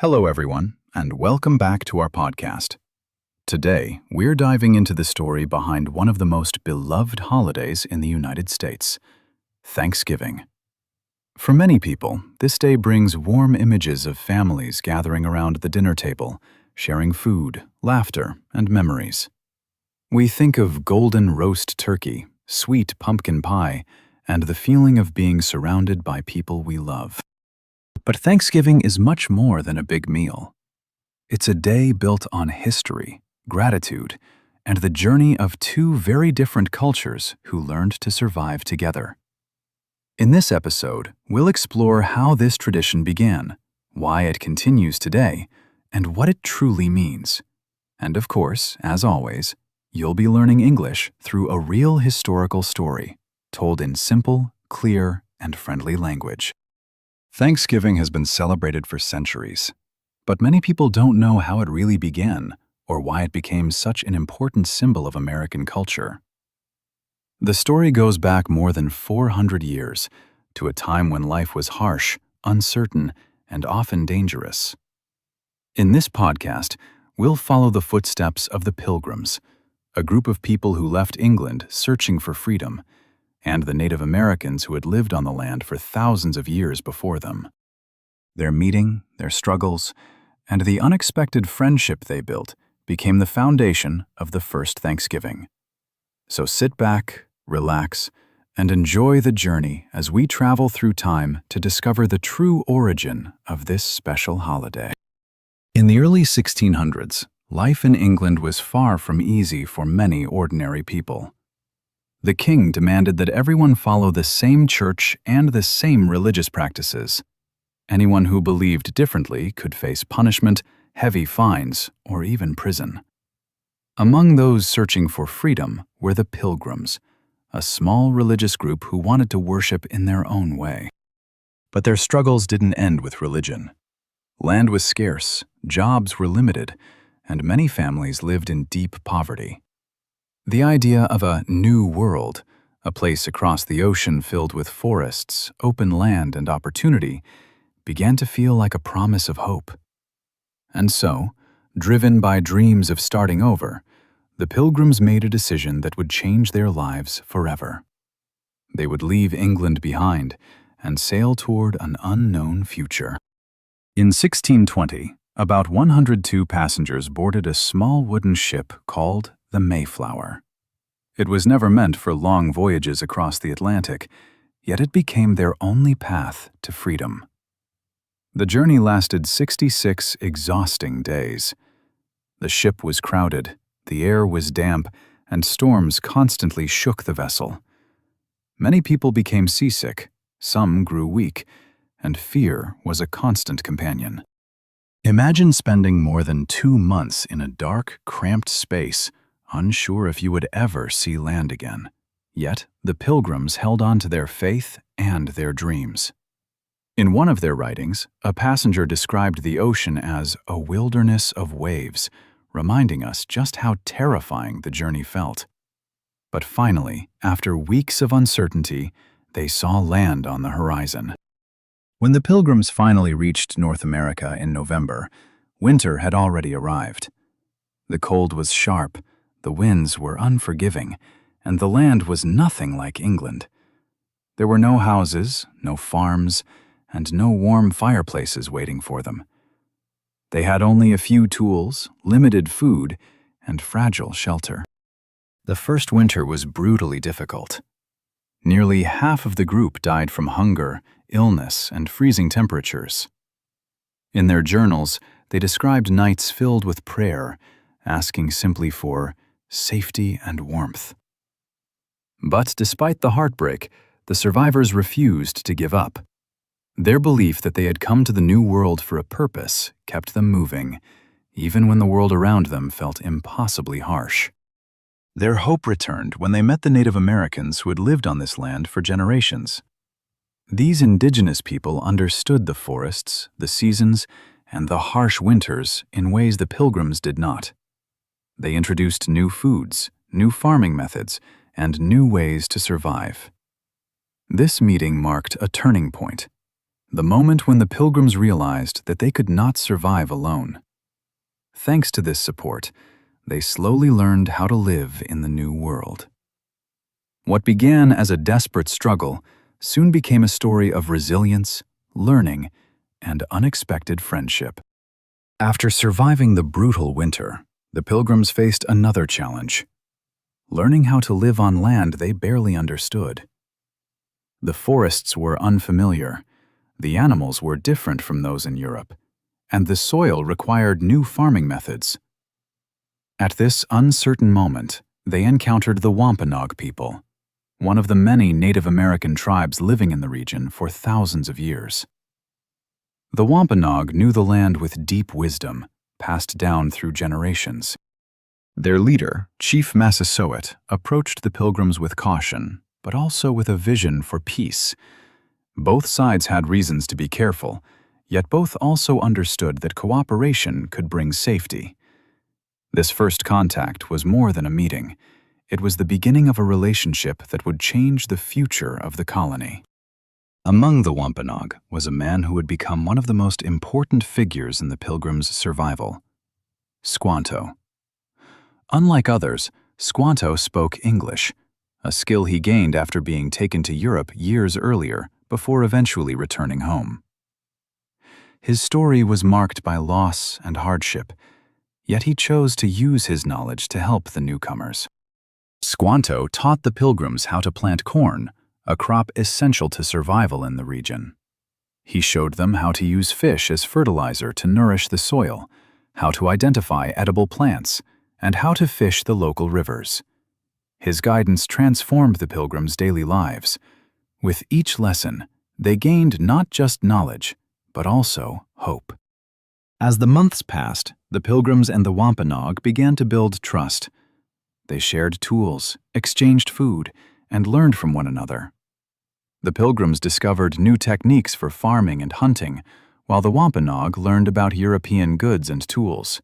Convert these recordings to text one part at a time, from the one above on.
Hello, everyone, and welcome back to our podcast. Today, we're diving into the story behind one of the most beloved holidays in the United States, Thanksgiving. For many people, this day brings warm images of families gathering around the dinner table, sharing food, laughter, and memories. We think of golden roast turkey, sweet pumpkin pie, and the feeling of being surrounded by people we love. But Thanksgiving is much more than a big meal. It's a day built on history, gratitude, and the journey of two very different cultures who learned to survive together. In this episode, we'll explore how this tradition began, why it continues today, and what it truly means. And of course, as always, you'll be learning English through a real historical story, told in simple, clear, and friendly language. Thanksgiving has been celebrated for centuries, but many people don't know how it really began or why it became such an important symbol of American culture. The story goes back more than 400 years to a time when life was harsh, uncertain, and often dangerous. In this podcast, we'll follow the footsteps of the Pilgrims, a group of people who left England searching for freedom, and the Native Americans who had lived on the land for thousands of years before them. Their meeting, their struggles, and the unexpected friendship they built became the foundation of the first Thanksgiving. So sit back, relax, and enjoy the journey as we travel through time to discover the true origin of this special holiday. In the early 1600s, life in England was far from easy for many ordinary people. The king demanded that everyone follow the same church and the same religious practices. Anyone who believed differently could face punishment, heavy fines, or even prison. Among those searching for freedom were the Pilgrims, a small religious group who wanted to worship in their own way. But their struggles didn't end with religion. Land was scarce, jobs were limited, and many families lived in deep poverty. The idea of a new world, a place across the ocean filled with forests, open land, and opportunity, began to feel like a promise of hope. And so, driven by dreams of starting over, the Pilgrims made a decision that would change their lives forever. They would leave England behind and sail toward an unknown future. In 1620, about 102 passengers boarded a small wooden ship called the Mayflower. It was never meant for long voyages across the Atlantic, yet it became their only path to freedom. The journey lasted 66 exhausting days. The ship was crowded, the air was damp, and storms constantly shook the vessel. Many people became seasick, some grew weak, and fear was a constant companion. Imagine spending more than 2 months in a dark, cramped space, unsure if you would ever see land again. Yet, the Pilgrims held on to their faith and their dreams. In one of their writings, a passenger described the ocean as a wilderness of waves, reminding us just how terrifying the journey felt. But finally, after weeks of uncertainty, they saw land on the horizon. When the Pilgrims finally reached North America in November, winter had already arrived. The cold was sharp, the winds were unforgiving, and the land was nothing like England. There were no houses, no farms, and no warm fireplaces waiting for them. They had only a few tools, limited food, and fragile shelter. The first winter was brutally difficult. Nearly half of the group died from hunger, illness, and freezing temperatures. In their journals, they described nights filled with prayer, asking simply for safety and warmth. But despite the heartbreak, the survivors refused to give up. Their belief that they had come to the New World for a purpose kept them moving, even when the world around them felt impossibly harsh. Their hope returned when they met the Native Americans who had lived on this land for generations. These indigenous people understood the forests, the seasons, and the harsh winters in ways the Pilgrims did not. They introduced new foods, new farming methods, and new ways to survive. This meeting marked a turning point. the moment when the Pilgrims realized that they could not survive alone. Thanks to this support, they slowly learned how to live in the new world. What began as a desperate struggle soon became a story of resilience, learning, and unexpected friendship. After surviving the brutal winter, the Pilgrims faced another challenge: learning how to live on land they barely understood. The forests were unfamiliar, the animals were different from those in Europe, and the soil required new farming methods. At this uncertain moment, they encountered the Wampanoag people, one of the many Native American tribes living in the region for thousands of years. The Wampanoag knew the land with deep wisdom, passed down through generations. Their leader, Chief Massasoit, approached the Pilgrims with caution, but also with a vision for peace. Both sides had reasons to be careful, yet both also understood that cooperation could bring safety. This first contact was more than a meeting. It was the beginning of a relationship that would change the future of the colony. Among the Wampanoag was a man who would become one of the most important figures in the Pilgrims' survival: Squanto. Unlike others, Squanto spoke English, a skill he gained after being taken to Europe years earlier before eventually returning home. His story was marked by loss and hardship, yet he chose to use his knowledge to help the newcomers. Squanto taught the Pilgrims how to plant corn, a crop essential to survival in the region. He showed them how to use fish as fertilizer to nourish the soil, how to identify edible plants, and how to fish the local rivers. His guidance transformed the Pilgrims' daily lives. With each lesson, they gained not just knowledge, but also hope. As the months passed, the Pilgrims and the Wampanoag began to build trust. They shared tools, exchanged food, and learned from one another. The Pilgrims discovered new techniques for farming and hunting, while the Wampanoag learned about European goods and tools.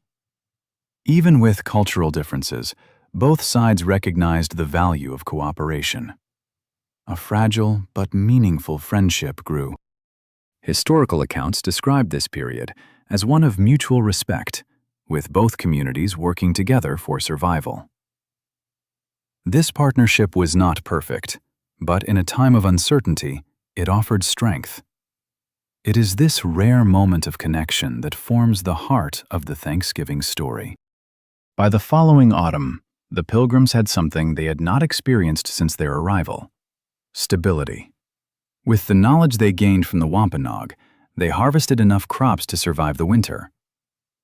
Even with cultural differences, both sides recognized the value of cooperation. A fragile but meaningful friendship grew. Historical accounts describe this period as one of mutual respect, with both communities working together for survival. This partnership was not perfect, but in a time of uncertainty, it offered strength. It is this rare moment of connection that forms the heart of the Thanksgiving story. By the following autumn, the Pilgrims had something they had not experienced since their arrival: stability. With the knowledge they gained from the Wampanoag, they harvested enough crops to survive the winter.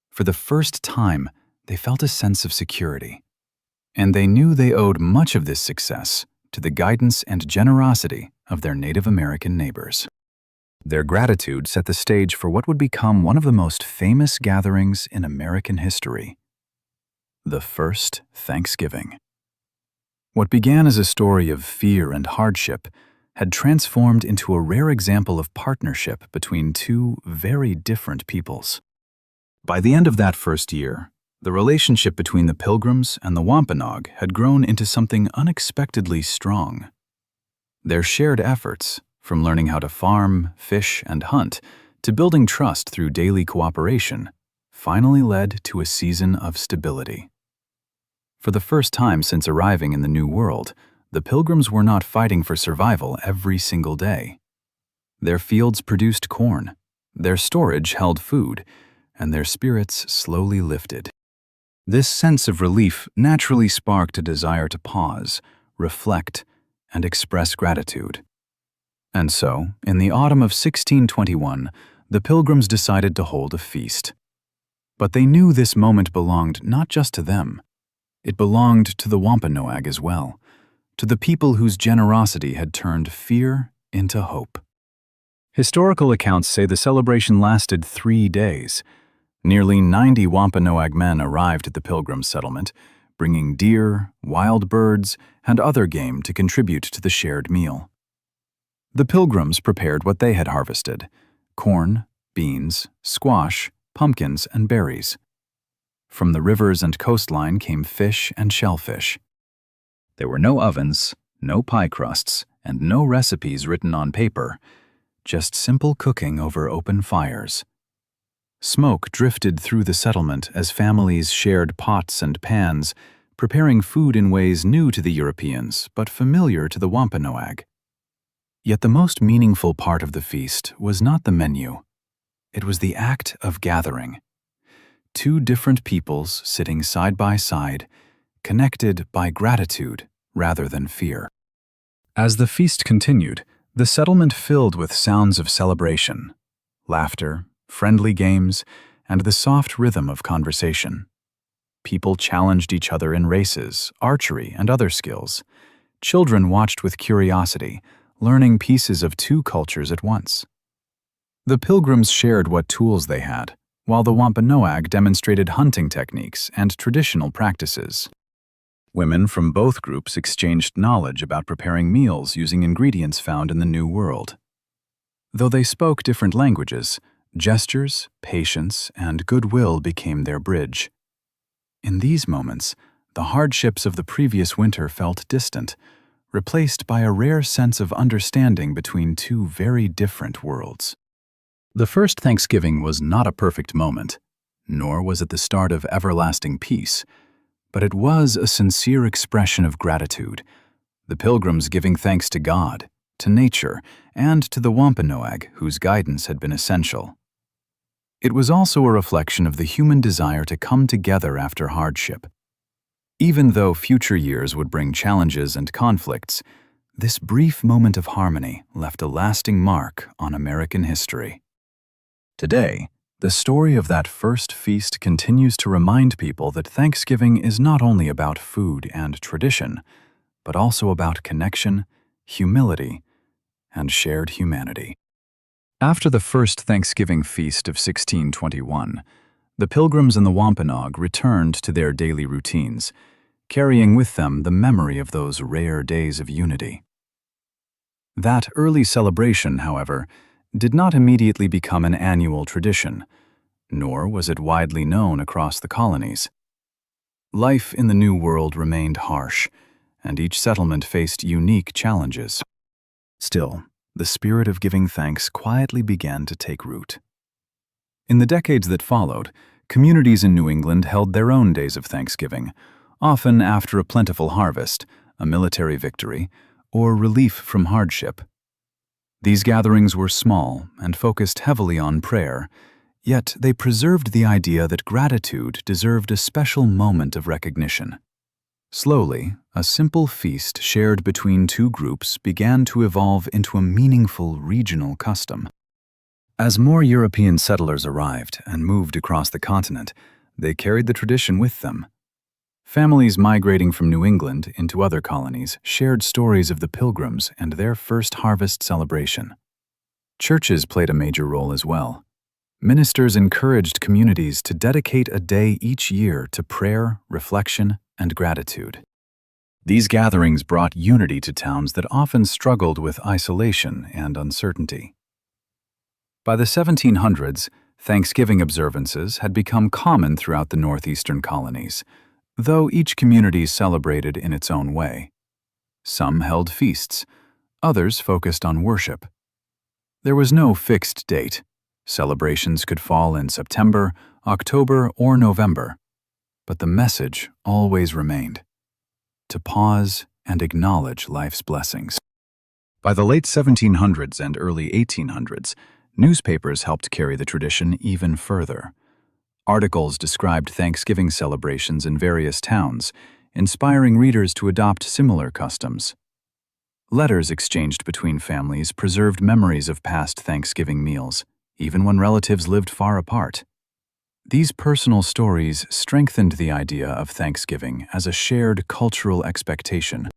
For the first time, they felt a sense of security. And they knew they owed much of this success to the guidance and generosity of their Native American neighbors. Their gratitude set the stage for what would become one of the most famous gatherings in American history: the first Thanksgiving. What began as a story of fear and hardship had transformed into a rare example of partnership between two very different peoples. By the end of that first year, the relationship between the Pilgrims and the Wampanoag had grown into something unexpectedly strong. Their shared efforts, from learning how to farm, fish, and hunt, to building trust through daily cooperation, finally led to a season of stability. For the first time since arriving in the New World, the Pilgrims were not fighting for survival every single day. Their fields produced corn, their storage held food, and their spirits slowly lifted. This sense of relief naturally sparked a desire to pause, reflect, and express gratitude. And so, in the autumn of 1621, the Pilgrims decided to hold a feast. But they knew this moment belonged not just to them. It belonged to the Wampanoag as well, to the people whose generosity had turned fear into hope. Historical accounts say the celebration lasted 3 days. Nearly 90 Wampanoag men arrived at the Pilgrim settlement, bringing deer, wild birds, and other game to contribute to the shared meal. The Pilgrims prepared what they had harvested: corn, beans, squash, pumpkins, and berries. From the rivers and coastline came fish and shellfish. There were no ovens, no pie crusts, and no recipes written on paper. just simple cooking over open fires. Smoke drifted through the settlement as families shared pots and pans, preparing food in ways new to the Europeans but familiar to the Wampanoag. Yet the most meaningful part of the feast was not the menu. It was the act of gathering. Two different peoples sitting side by side, connected by gratitude rather than fear. As the feast continued, the settlement filled with sounds of celebration, laughter, friendly games, and the soft rhythm of conversation. People challenged each other in races, archery, and other skills. Children watched with curiosity, learning pieces of two cultures at once. The pilgrims shared what tools they had, while the Wampanoag demonstrated hunting techniques and traditional practices. Women from both groups exchanged knowledge about preparing meals using ingredients found in the New World. Though they spoke different languages, gestures, patience, and goodwill became their bridge. In these moments, the hardships of the previous winter felt distant, replaced by a rare sense of understanding between two very different worlds. The first Thanksgiving was not a perfect moment, nor was it the start of everlasting peace, but it was a sincere expression of gratitude, the pilgrims giving thanks to God, to nature, and to the Wampanoag, whose guidance had been essential. It was also a reflection of the human desire to come together after hardship. Even though future years would bring challenges and conflicts, this brief moment of harmony left a lasting mark on American history. Today, the story of that first feast continues to remind people that Thanksgiving is not only about food and tradition, but also about connection, humility, and shared humanity. After the first Thanksgiving feast of 1621, the Pilgrims and the Wampanoag returned to their daily routines, carrying with them the memory of those rare days of unity. That early celebration, however, did not immediately become an annual tradition, nor was it widely known across the colonies. Life in the New World remained harsh, and each settlement faced unique challenges. Still, the spirit of giving thanks quietly began to take root. In the decades that followed, communities in New England held their own days of Thanksgiving, often after a plentiful harvest, a military victory, or relief from hardship. These gatherings were small and focused heavily on prayer, yet they preserved the idea that gratitude deserved a special moment of recognition. Slowly, a simple feast shared between two groups began to evolve into a meaningful regional custom. As more European settlers arrived and moved across the continent, they carried the tradition with them. Families migrating from New England into other colonies shared stories of the Pilgrims and their first harvest celebration. Churches played a major role as well. Ministers encouraged communities to dedicate a day each year to prayer, reflection, and gratitude. These gatherings brought unity to towns that often struggled with isolation and uncertainty. By the 1700s, Thanksgiving observances had become common throughout the northeastern colonies, though each community celebrated in its own way. Some held feasts, others focused on worship. There was no fixed date. Celebrations could fall in September, October, or November, but the message always remained: to pause and acknowledge life's blessings. By the late 1700s and early 1800s, newspapers helped carry the tradition even further. Articles described Thanksgiving celebrations in various towns, inspiring readers to adopt similar customs. Letters exchanged between families preserved memories of past Thanksgiving meals, even when relatives lived far apart. These personal stories strengthened the idea of Thanksgiving as a shared cultural expectation.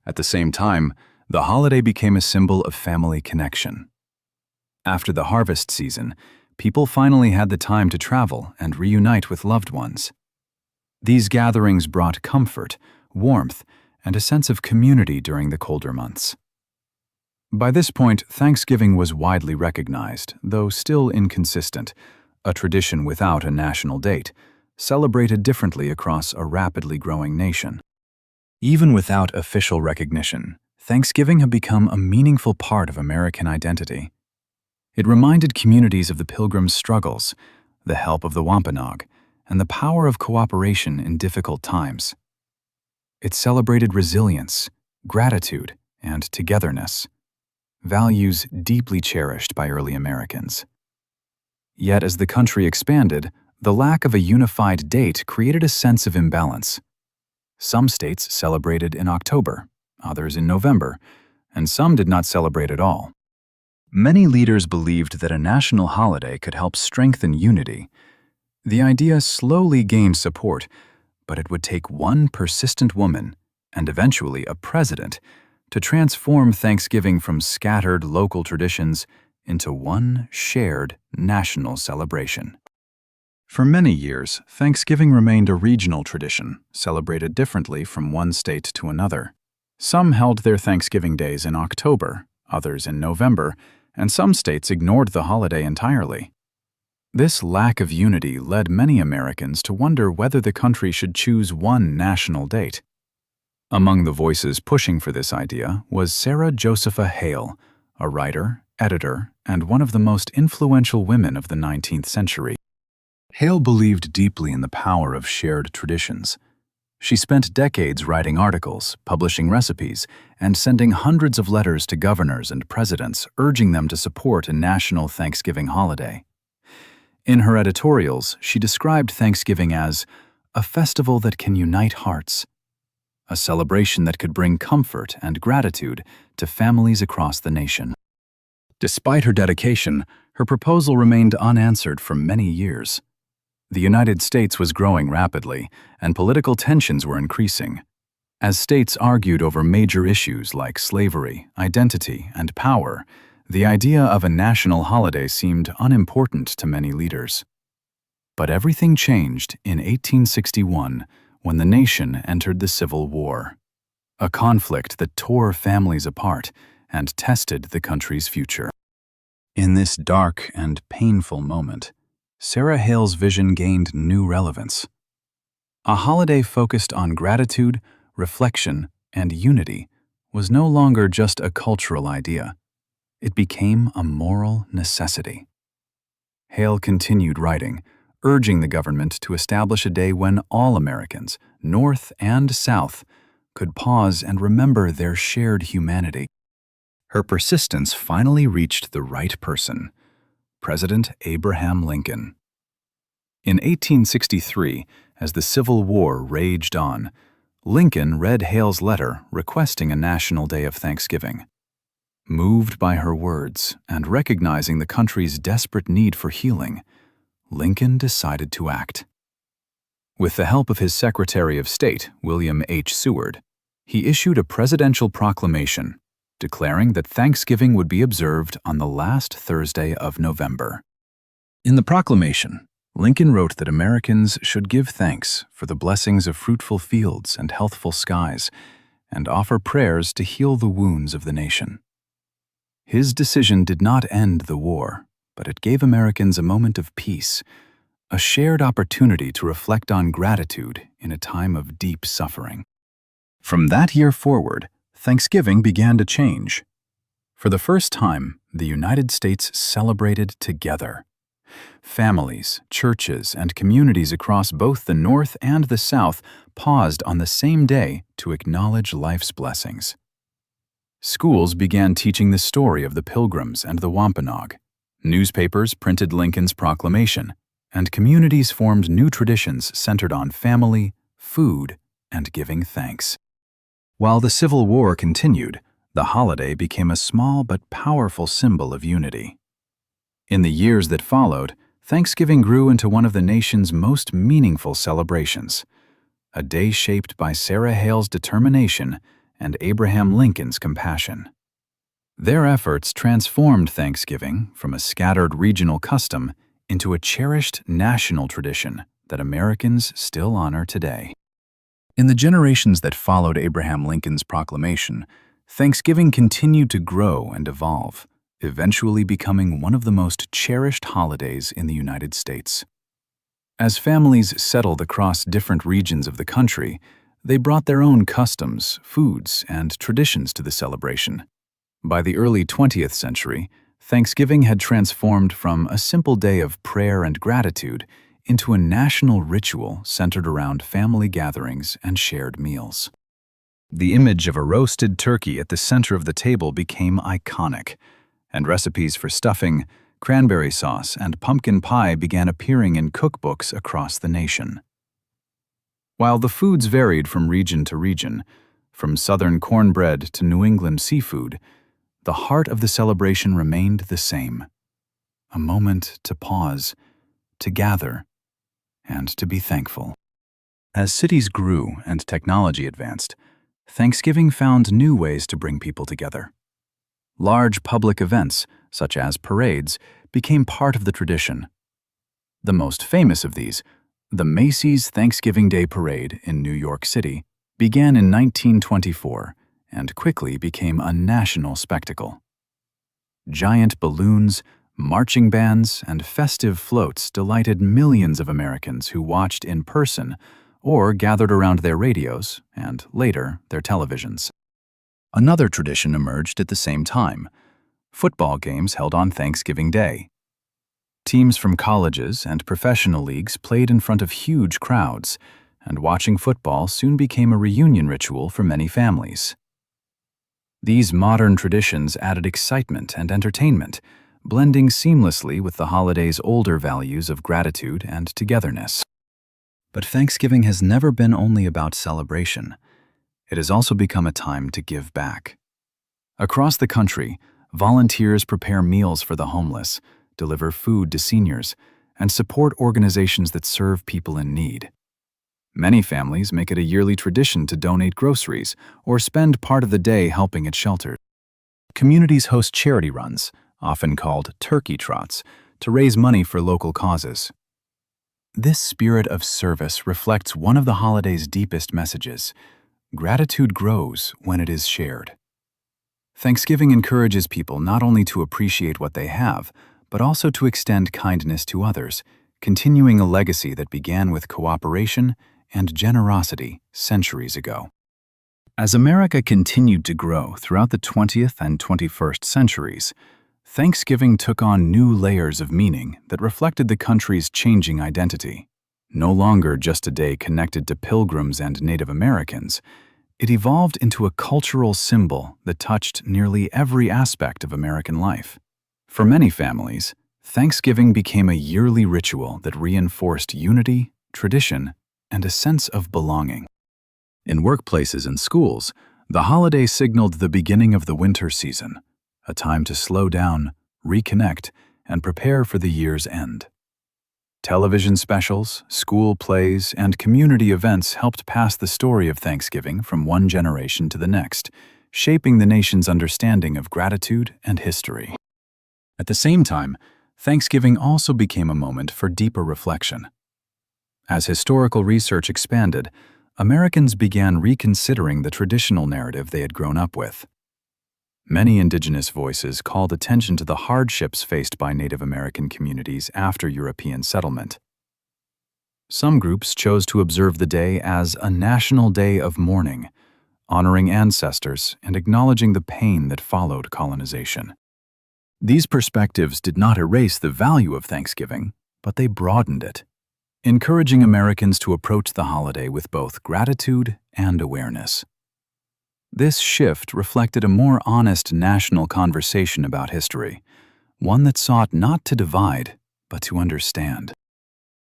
At the same time, the holiday became a symbol of family connection. After the harvest season, people finally had the time to travel and reunite with loved ones. These gatherings brought comfort, warmth, and a sense of community during the colder months. By this point, Thanksgiving was widely recognized, though still inconsistent, a tradition without a national date, celebrated differently across a rapidly growing nation. Even without official recognition, Thanksgiving had become a meaningful part of American identity, It reminded communities of the Pilgrims' struggles, the help of the Wampanoag, and the power of cooperation in difficult times. It celebrated resilience, gratitude, and togetherness, values deeply cherished by early Americans. Yet as the country expanded, the lack of a unified date created a sense of imbalance. Some states celebrated in October, others in November, and some did not celebrate at all. Many leaders believed that a national holiday could help strengthen unity. The idea slowly gained support, but it would take one persistent woman, and eventually a president, to transform Thanksgiving from scattered local traditions into one shared national celebration. For many years, Thanksgiving remained a regional tradition, celebrated differently from one state to another. Some held their Thanksgiving days in October, others in November, and some states ignored the holiday entirely. This lack of unity led many Americans to wonder whether the country should choose one national date. Among the voices pushing for this idea was Sarah Josepha Hale, a writer, editor, and one of the most influential women of the 19th century. Hale believed deeply in the power of shared traditions. She spent decades writing articles, publishing recipes, and sending hundreds of letters to governors and presidents urging them to support a national Thanksgiving holiday. In her editorials, she described Thanksgiving as a festival that can unite hearts, a celebration that could bring comfort and gratitude to families across the nation. Despite her dedication, her proposal remained unanswered for many years. The United States was growing rapidly, and political tensions were increasing. As states argued over major issues like slavery, identity, and power, the idea of a national holiday seemed unimportant to many leaders. But everything changed in 1861 when the nation entered the Civil War, a conflict that tore families apart and tested the country's future. In this dark and painful moment, Sarah Hale's vision gained new relevance. A holiday focused on gratitude, reflection, and unity was no longer just a cultural idea. It became a moral necessity. Hale continued writing, urging the government to establish a day when all Americans, North and South, could pause and remember their shared humanity. Her persistence finally reached the right person, President Abraham Lincoln. In 1863, as the Civil War raged on, Lincoln read Hale's letter requesting a national day of Thanksgiving. Moved by her words and recognizing the country's desperate need for healing, Lincoln decided to act. With the help of his Secretary of State, William H. Seward, he issued a presidential proclamation declaring that Thanksgiving would be observed on the last Thursday of November. In the proclamation, Lincoln wrote that Americans should give thanks for the blessings of fruitful fields and healthful skies, and offer prayers to heal the wounds of the nation. His decision did not end the war, but it gave Americans a moment of peace, a shared opportunity to reflect on gratitude in a time of deep suffering. From that year forward, Thanksgiving began to change. For the first time, the United States celebrated together. Families, churches, and communities across both the North and the South paused on the same day to acknowledge life's blessings. Schools began teaching the story of the Pilgrims and the Wampanoag. Newspapers printed Lincoln's proclamation, and communities formed new traditions centered on family, food, and giving thanks. While the Civil War continued, the holiday became a small but powerful symbol of unity. In the years that followed, Thanksgiving grew into one of the nation's most meaningful celebrations, a day shaped by Sarah Hale's determination and Abraham Lincoln's compassion. Their efforts transformed Thanksgiving from a scattered regional custom into a cherished national tradition that Americans still honor today. In the generations that followed Abraham Lincoln's proclamation, Thanksgiving continued to grow and evolve, eventually becoming one of the most cherished holidays in the United States. As families settled across different regions of the country, they brought their own customs, foods, and traditions to the celebration. By the early 20th century, Thanksgiving had transformed from a simple day of prayer and gratitude into a national ritual centered around family gatherings and shared meals. The image of a roasted turkey at the center of the table became iconic, and recipes for stuffing, cranberry sauce, and pumpkin pie began appearing in cookbooks across the nation. While the foods varied from region to region, from southern cornbread to New England seafood, the heart of the celebration remained the same: a moment to pause, to gather, and to be thankful. As cities grew and technology advanced, Thanksgiving found new ways to bring people together. Large public events, such as parades, became part of the tradition. The most famous of these, the Macy's Thanksgiving Day Parade in New York City, began in 1924 and quickly became a national spectacle. Giant balloons, marching bands, and festive floats delighted millions of Americans who watched in person or gathered around their radios and, later, their televisions. Another tradition emerged at the same time: football games held on Thanksgiving Day. Teams from colleges and professional leagues played in front of huge crowds, and watching football soon became a reunion ritual for many families. These modern traditions added excitement and entertainment, blending seamlessly with the holiday's older values of gratitude and togetherness. But Thanksgiving has never been only about celebration. It has also become a time to give back. Across the country, volunteers prepare meals for the homeless, deliver food to seniors, and support organizations that serve people in need. Many families make it a yearly tradition to donate groceries or spend part of the day helping at shelters. Communities host charity runs, often called turkey trots, to raise money for local causes. This spirit of service reflects one of the holiday's deepest messages: gratitude grows when it is shared. Thanksgiving encourages people not only to appreciate what they have, but also to extend kindness to others, continuing a legacy that began with cooperation and generosity centuries ago. As America continued to grow throughout the 20th and 21st centuries, Thanksgiving took on new layers of meaning that reflected the country's changing identity. No longer just a day connected to pilgrims and Native Americans, it evolved into a cultural symbol that touched nearly every aspect of American life. For many families, Thanksgiving became a yearly ritual that reinforced unity, tradition, and a sense of belonging. In workplaces and schools, the holiday signaled the beginning of the winter season, a time to slow down, reconnect, and prepare for the year's end. Television specials, school plays, and community events helped pass the story of Thanksgiving from one generation to the next, shaping the nation's understanding of gratitude and history. At the same time, Thanksgiving also became a moment for deeper reflection. As historical research expanded, Americans began reconsidering the traditional narrative they had grown up with. Many indigenous voices called attention to the hardships faced by Native American communities after European settlement. Some groups chose to observe the day as a national day of mourning, honoring ancestors and acknowledging the pain that followed colonization. These perspectives did not erase the value of Thanksgiving, but they broadened it, encouraging Americans to approach the holiday with both gratitude and awareness. This shift reflected a more honest national conversation about history, one that sought not to divide, but to understand.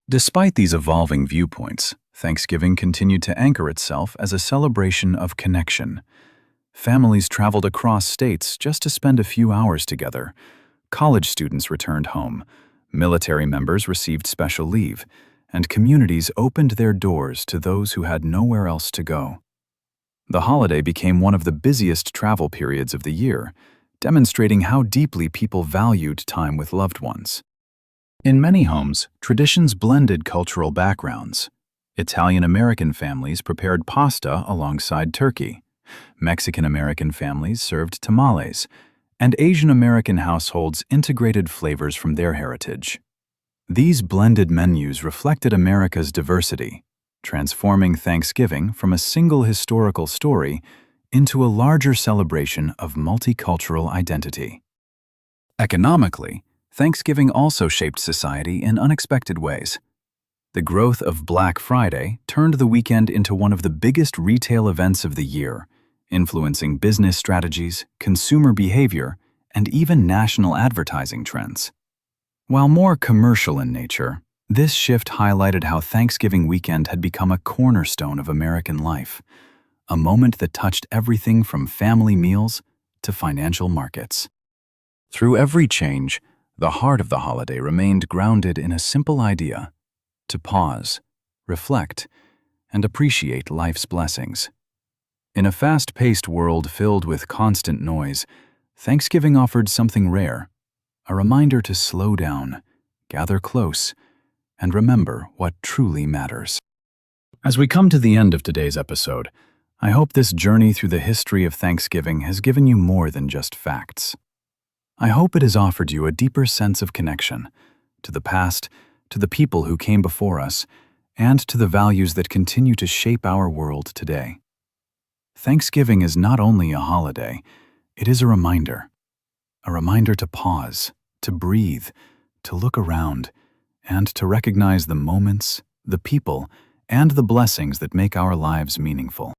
Despite these evolving viewpoints, Thanksgiving continued to anchor itself as a celebration of connection. Families traveled across states just to spend a few hours together. College students returned home, military members received special leave, and communities opened their doors to those who had nowhere else to go. The holiday became one of the busiest travel periods of the year, demonstrating how deeply people valued time with loved ones. In many homes, traditions blended cultural backgrounds. Italian-American families prepared pasta alongside turkey. Mexican-American families served tamales, and Asian-American households integrated flavors from their heritage. These blended menus reflected America's diversity, transforming Thanksgiving from a single historical story into a larger celebration of multicultural identity. Economically, Thanksgiving also shaped society in unexpected ways. The growth of Black Friday turned the weekend into one of the biggest retail events of the year, influencing business strategies, consumer behavior, and even national advertising trends. While more commercial in nature, this shift highlighted how Thanksgiving weekend had become a cornerstone of American life, a moment that touched everything from family meals to financial markets. Through every change, the heart of the holiday remained grounded in a simple idea: to pause, reflect, and appreciate life's blessings. In a fast-paced world filled with constant noise, Thanksgiving offered something rare: a reminder to slow down, gather close, and remember what truly matters. As we come to the end of today's episode, I hope this journey through the history of Thanksgiving has given you more than just facts. I hope it has offered you a deeper sense of connection to the past, to the people who came before us, and to the values that continue to shape our world today. Thanksgiving is not only a holiday, it is a reminder to pause, to breathe, to look around, and to recognize the moments, the people, and the blessings that make our lives meaningful.